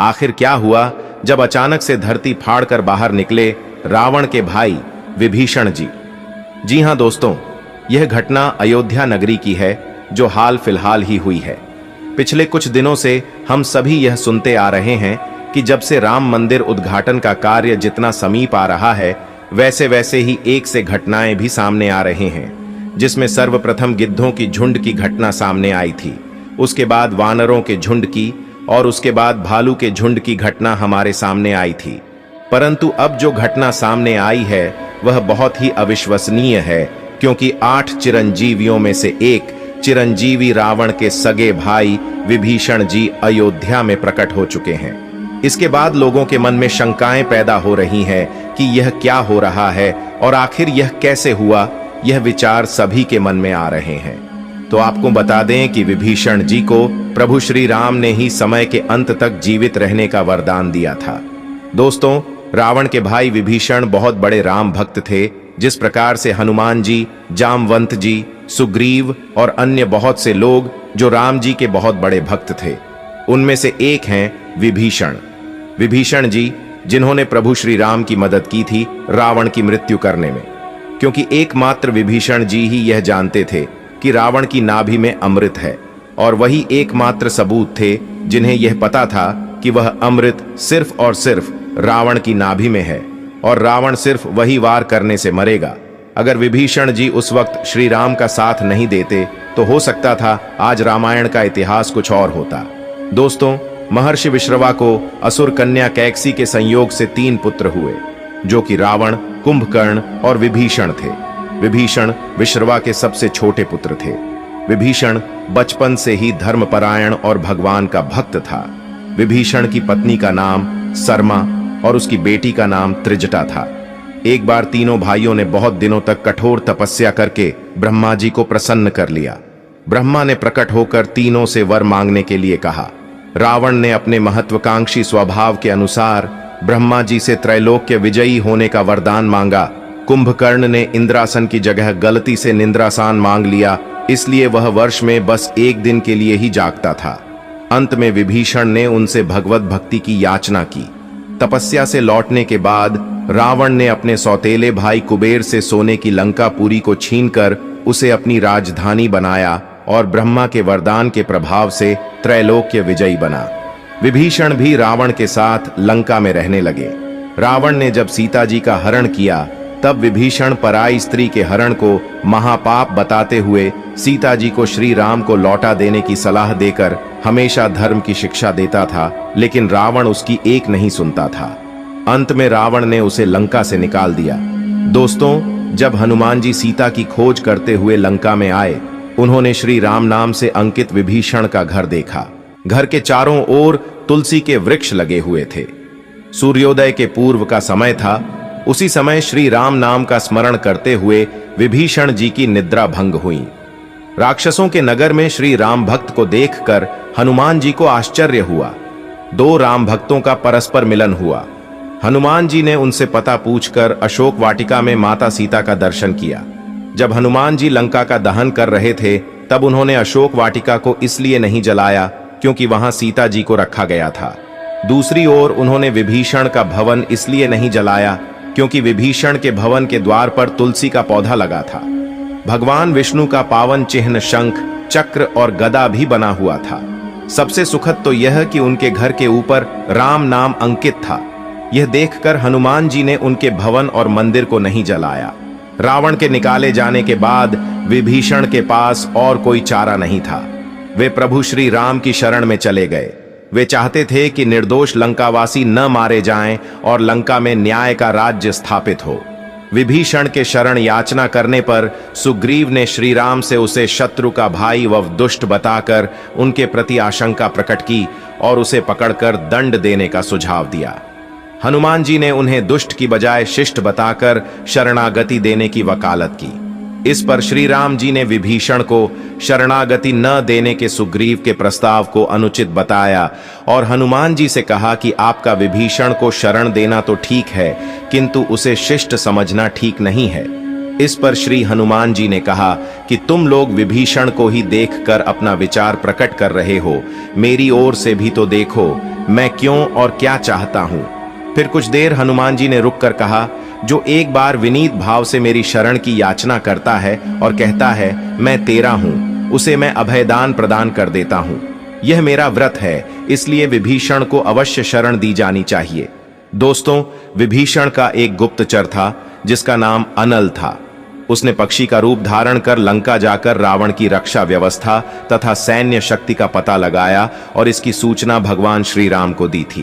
आखिर क्या हुआ जब अचानक से धरती फाड़कर बाहर निकले रावण के भाई विभीषण जी। जी हां दोस्तों, यह घटना अयोध्या नगरी की है जो हाल फिलहाल ही हुई है। पिछले कुछ दिनों से हम सभी यह सुनते आ रहे हैं कि जब से राम मंदिर उद्घाटन का कार्य जितना समीप आ रहा है, वैसे वैसे ही एक से घटनाएं भी सामने आ रहे हैं, जिसमें सर्वप्रथम गिद्धों की झुंड की घटना सामने आई थी, उसके बाद वानरों के झुंड की और उसके बाद भालू के झुंड की घटना हमारे सामने आई थी। परंतु अब जो घटना सामने आई है वह बहुत ही अविश्वसनीय है, क्योंकि 8 चिरंजीवियों में से एक चिरंजीवी रावण के सगे भाई विभीषण जी अयोध्या में प्रकट हो चुके हैं। इसके बाद लोगों के मन में शंकाएं पैदा हो रही हैं कि यह क्या हो रहा है और आखिर यह कैसे हुआ। यह विचार सभी के मन में आ रहे हैं। तो आपको बता दें कि विभीषण जी को प्रभु श्री राम ने ही समय के अंत तक जीवित रहने का वरदान दिया था। दोस्तों, रावण के भाई विभीषण बहुत बड़े राम भक्त थे। जिस प्रकार से हनुमान जी, जामवंत जी, सुग्रीव और अन्य बहुत से लोग जो राम जी के बहुत बड़े भक्त थे, उनमें से एक हैं विभीषण। विभीषण जी जिन्होंने प्रभु श्री राम की मदद की थी रावण की मृत्यु करने में, क्योंकि एकमात्र विभीषण जी ही यह जानते थे कि रावण की नाभि में अमृत है, और वही एकमात्र सबूत थे जिन्हें यह पता था कि वह अमृत सिर्फ और सिर्फ रावण की नाभि में है और रावण सिर्फ वही वार करने से मरेगा। अगर विभीषण जी उस वक्त श्री राम का साथ नहीं देते तो हो सकता था आज रामायण का इतिहास कुछ और होता। दोस्तों, महर्षि विश्रवा को असुर कन्या कैकसी के संयोग से 3 पुत्र हुए, जो कि रावण, कुंभकर्ण और विभीषण थे। विभीषण विश्रवा के सबसे छोटे पुत्र थे। विभीषण बचपन से ही धर्मपरायण और भगवान का भक्त था। विभीषण की पत्नी का नाम सरमा और उसकी बेटी का नाम त्रिजटा था। एक बार तीनों भाइयों ने बहुत दिनों तक कठोर तपस्या करके ब्रह्मा जी को प्रसन्न कर लिया। ब्रह्मा ने प्रकट होकर तीनों से वर मांगने के लिए कहा। रावण ने अपने महत्वाकांक्षी स्वभाव के अनुसार ब्रह्मा जी से त्रैलोक्य विजयी होने का वरदान मांगा। कुंभकर्ण ने इंद्रासन की जगह गलती से निंद्रासन मांग लिया, इसलिए वह वर्ष में बस 1 दिन के लिए ही जागता था। अंत में विभीषण ने उनसे भगवत भक्ति की याचना की। तपस्या से लौटने के बाद रावण ने अपने सौतेले भाई कुबेर से सोने की लंकापुरी को छीनकर उसे अपनी राजधानी बनाया और ब्रह्मा के वरदान के प्रभाव से त्रैलोक्य विजयी बना। विभीषण भी रावण के साथ लंका में रहने लगे। रावण ने जब सीता जी का हरण किया, तब विभीषण पराई स्त्री के हरण को महापाप बताते हुए सीता जी को श्री राम को लौटा देने की सलाह देकर हमेशा धर्म की शिक्षा देता था, लेकिन रावण उसकी एक नहीं सुनता था। अंत में रावण ने उसे लंका से निकाल दिया। दोस्तों, जब हनुमान जी सीता की खोज करते हुए लंका में आए, उन्होंने श्री राम नाम से अंकित विभीषण का घर देखा। घर के चारों ओर तुलसी के वृक्ष लगे हुए थे। सूर्योदय के पूर्व का समय था। उसी समय श्री राम नाम का स्मरण करते हुए विभीषण जी की निद्रा भंग हुई। राक्षसों के नगर में श्री राम भक्त को देखकर हनुमान जी को आश्चर्य हुआ। 2 राम भक्तों का परस्पर मिलन हुआ। हनुमान जी ने उनसे पता पूछकर अशोक वाटिका में माता सीता का दर्शन किया। जब हनुमान जी लंका का दहन कर रहे थे, तब उन्होंने अशोक वाटिका को इसलिए नहीं जलाया क्योंकि वहां सीता जी को रखा गया था। दूसरी ओर उन्होंने विभीषण का भवन इसलिए नहीं जलाया क्योंकि विभीषण के भवन के द्वार पर तुलसी का पौधा लगा था। भगवान विष्णु का पावन चिन्ह शंख, चक्र और गदा भी बना हुआ था। सबसे सुखद तो यह कि उनके घर के ऊपर राम नाम अंकित था। यह देखकर हनुमान जी ने उनके भवन और मंदिर को नहीं जलाया। रावण के निकाले जाने के बाद विभीषण के पास और कोई चारा नहीं था। वे प्रभु श्री राम की शरण में चले गए। वे चाहते थे कि निर्दोष लंकावासी न मारे जाएं और लंका में न्याय का राज्य स्थापित हो। विभीषण के शरण याचना कर पर सुग्रीव ने श्री राम से उसे शत्रु का भाई व दुष्ट बताकर उनके प्रति आशंका प्रकट की और उसे पकड़कर दंड देने का सुझाव दिया। हनुमान जी ने उन्हें दुष्ट की बजाय शिष्ट बताकर शरणागति देने की वकालत की। इस पर श्री राम जी ने विभीषण को शरणागति न देने के सुग्रीव के प्रस्ताव को अनुचित बताया और हनुमान जी से कहा कि आपका विभीषण को शरण देना तो ठीक है, किंतु उसे शिष्ट समझना ठीक नहीं है। इस पर श्री हनुमान जी ने कहा कि तुम लोग विभीषण को ही देखकर अपना विचार प्रकट कर रहे हो, मेरी ओर से भी तो देखो। मैं क्यों और क्या चाहता हूं। फिर कुछ देर हनुमान जी ने रुककर कहा, जो एक बार विनीत भाव से मेरी शरण की याचना करता है और कहता है मैं तेरा हूं, उसे मैं अभयदान प्रदान कर देता हूं। यह मेरा व्रत है, इसलिए विभीषण को अवश्य शरण दी जानी चाहिए। दोस्तों, विभीषण का एक गुप्तचर था जिसका नाम अनल था। उसने पक्षी का रूप धारण कर लंका जाकर रावण की रक्षा व्यवस्था तथा सैन्य शक्ति का पता लगाया और इसकी सूचना भगवान श्री राम को दी थी।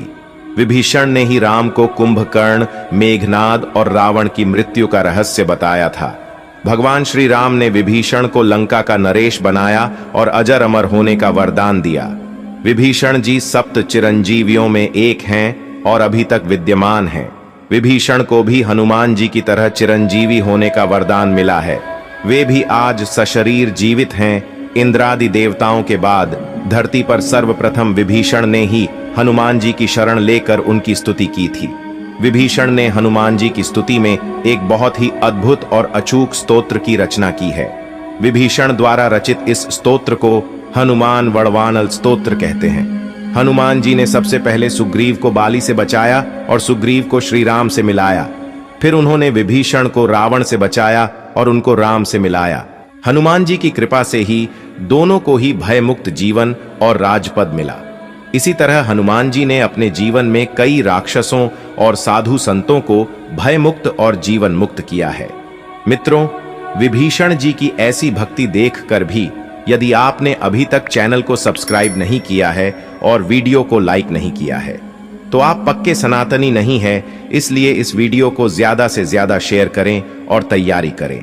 विभीषण ने ही राम को कुंभकर्ण, मेघनाद और रावण की मृत्यु का रहस्य बताया था। भगवान श्री राम ने विभीषण को लंका का नरेश बनाया और अजर अमर होने का वरदान दिया। विभीषण जी सप्त चिरंजीवियों में एक हैं और अभी तक विद्यमान हैं। विभीषण को भी हनुमान जी की तरह चिरंजीवी होने का वरदान मिला है। वे भी आज सशरीर जीवित हैं। इंद्रादि देवताओं के बाद धरती पर सर्वप्रथम विभीषण ने ही हनुमान जी की शरण लेकर उनकी स्तुति की थी। विभीषण ने हनुमान जी की स्तुति में एक बहुत ही अद्भुत और अचूक स्तोत्र की रचना की है। विभीषण द्वारा रचित इस स्तोत्र को हनुमान वड़वानल स्तोत्र कहते हैं। हनुमान जी ने सबसे पहले सुग्रीव को बाली से बचाया और सुग्रीव को श्री राम से मिलाया। फिर उन्होंने विभीषण को रावण से बचाया और उनको राम से मिलाया। हनुमान जी की कृपा से ही दोनों को ही भयमुक्त जीवन और राजपद मिला। इसी तरह हनुमान जी ने अपने जीवन में कई राक्षसों और साधु संतों को भयमुक्त और जीवन मुक्त किया है। मित्रों, विभीषण जी की ऐसी भक्ति देखकर भी यदि आपने अभी तक चैनल को सब्सक्राइब नहीं किया है और वीडियो को लाइक नहीं किया है तो आप पक्के सनातनी नहीं हैं। इसलिए इस वीडियो को ज्यादा से ज्यादा शेयर करें और तैयारी करें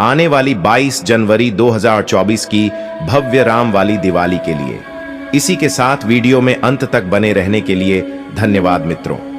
आने वाली 22 जनवरी 2024 की भव्य राम वाली दिवाली के लिए। इसी के साथ वीडियो में अंत तक बने रहने के लिए धन्यवाद मित्रों।